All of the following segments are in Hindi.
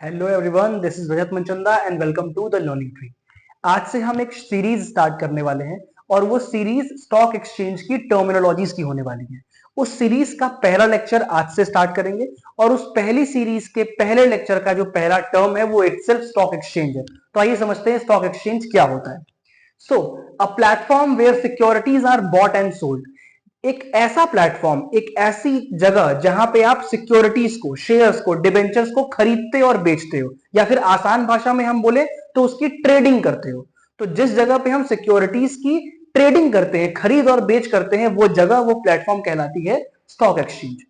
Hello everyone, this is Rajat Manchanda and welcome to the learning tree. आज से हम एक सीरीज स्टार्ट करने वाले हैं और वो सीरीज स्टॉक एक्सचेंज की टर्मिनोलॉजीज की होने वाली है। उस सीरीज का पहला लेक्चर आज से स्टार्ट करेंगे और उस पहली सीरीज के पहले लेक्चर का जो पहला टर्म है वो इटसेल्फ स्टॉक एक्सचेंज है। तो आइए समझते हैं स्टॉक एक्सचेंज क्या होता है। So a platform where securities are bought and sold. एक ऐसा प्लेटफॉर्म, एक ऐसी जगह जहां पे आप सिक्योरिटीज को, शेयर्स को, डिबेंचर्स को खरीदते और बेचते हो, या फिर आसान भाषा में हम बोले तो उसकी ट्रेडिंग करते हो। तो जिस जगह पे हम सिक्योरिटीज की ट्रेडिंग करते हैं, खरीद और बेच करते हैं, वो जगह, वो प्लेटफॉर्म कहलाती है स्टॉक एक्सचेंज।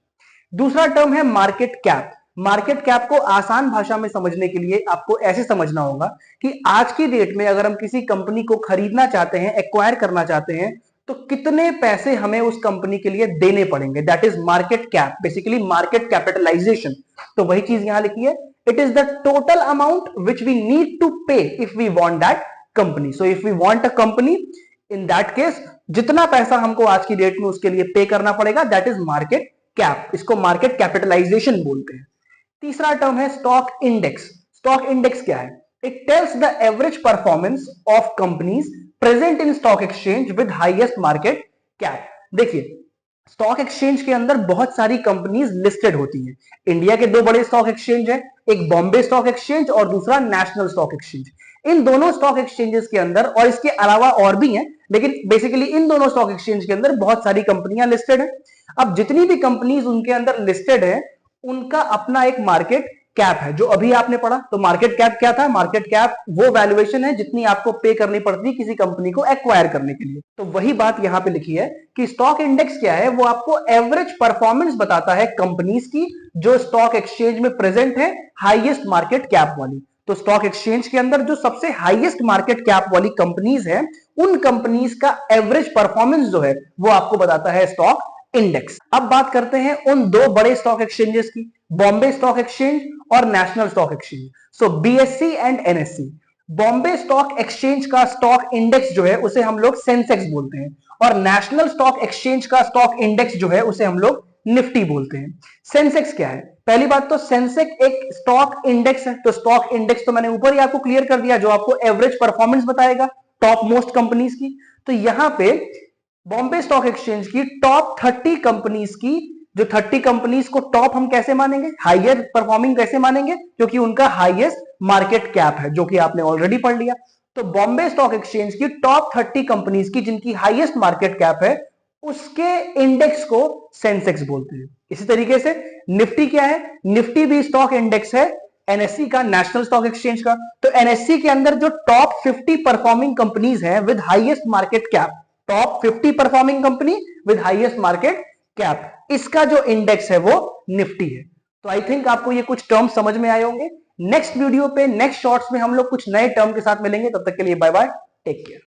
दूसरा टर्म है मार्केट कैप। मार्केट कैप को आसान भाषा में समझने के लिए आपको ऐसे समझना होगा कि आज की डेट में अगर हम किसी कंपनी को खरीदना चाहते हैं, एक्वायर करना चाहते हैं, तो कितने पैसे हमें उस कंपनी के लिए देने पड़ेंगे। That is market cap, basically market capitalization. तो वही चीज यहां लिखी है, it is the total amount which we need to pay if we want that company. So if we want a company, in that case जितना पैसा हमको आज की डेट में उसके लिए पे करना पड़ेगा, दैट इज मार्केट कैप। इसको मार्केट कैपिटलाइजेशन बोलते हैं। तीसरा टर्म है स्टॉक इंडेक्स। स्टॉक इंडेक्स क्या है? It tells the average performance of companies present in stock exchange with highest market cap. देखिए, स्टॉक एक्सचेंज के अंदर बहुत सारी कंपनीज लिस्टेड होती हैं। इंडिया के दो बड़े स्टॉक एक्सचेंज हैं, एक बॉम्बे स्टॉक एक्सचेंज और दूसरा नेशनल स्टॉक एक्सचेंज। इन दोनों स्टॉक एक्सचेंजेस के अंदर, और इसके अलावा और भी हैं, लेकिन बेसिकली इन दोनों स्टॉक एक्सचेंज के अंदर बहुत सारी कंपनियां लिस्टेड हैं। अब जितनी भी कंपनीज उनके अंदर लिस्टेड है, उनका अपना एक मार्केट कैप है। जो अभी आपने पढ़ा, तो मार्केट कैप क्या था? मार्केट कैप वो वैल्यूएशन है जितनी आपको पे करनी पड़ती है किसी कंपनी को एक्वायर करने के लिए। तो वही बात यहां पे लिखी है कि स्टॉक इंडेक्स क्या है? वो आपको एवरेज परफॉर्मेंस बताता है कंपनीज की जो स्टॉक एक्सचेंज में प्रेजेंट है, हाईएस्ट मार्केट कैप वाली। तो स्टॉक एक्सचेंज के अंदर जो सबसे हाईएस्ट मार्केट कैप वाली कंपनीज है, उन कंपनीज का एवरेज परफॉर्मेंस जो है वो आपको बताता है स्टॉक इंडेक्स। अब बात करते हैं उन दो बड़े स्टॉक एक्सचेंजेस की, बॉम्बे स्टॉक एक्सचेंज और national stock exchange. So BSc and NSC. Bombay stock exchange का स्टॉक इंडेक्स जो है उसे हम लोग सेंसेक्स बोलते हैं, और नेशनल स्टॉक एक्सचेंज का स्टॉक इंडेक्स जो है उसे हम लोग निफ्टी बोलते हैं। सेंसेक्स क्या है? पहली बात तो सेंसेक्स एक स्टॉक इंडेक्स है। तो स्टॉक इंडेक्स तो मैंने ऊपर ही आपको क्लियर कर दिया, जो आपको एवरेज परफॉर्मेंस बताएगा टॉप मोस्ट कंपनीज की। तो यहां पे बॉम्बे स्टॉक एक्सचेंज की टॉप 30 कंपनीज की, जो 30 कंपनीज को टॉप हम कैसे मानेंगे, हाईएस्ट परफॉर्मिंग कैसे मानेंगे? क्योंकि उनका हाईएस्ट मार्केट कैप है, जो कि आपने ऑलरेडी पढ़ लिया। तो बॉम्बे स्टॉक एक्सचेंज की टॉप 30 कंपनीज की जिनकी हाईएस्ट मार्केट कैप है, उसके इंडेक्स को सेंसेक्स बोलते हैं। इसी तरीके से निफ्टी क्या है? निफ्टी भी स्टॉक इंडेक्स है एनएससी का, नेशनल स्टॉक एक्सचेंज का। तो एनएससी के अंदर जो टॉप 50 परफॉर्मिंग कंपनीज हैं with highest market cap, top 50 performing company with highest market cap, इसका जो इंडेक्स है वो निफ्टी है। तो आई थिंक आपको ये कुछ टर्म समझ में आए होंगे। नेक्स्ट वीडियो पे, नेक्स्ट शॉर्ट्स में हम लोग कुछ नए टर्म के साथ मिलेंगे। तब तक के लिए बाय बाय, टेक केयर।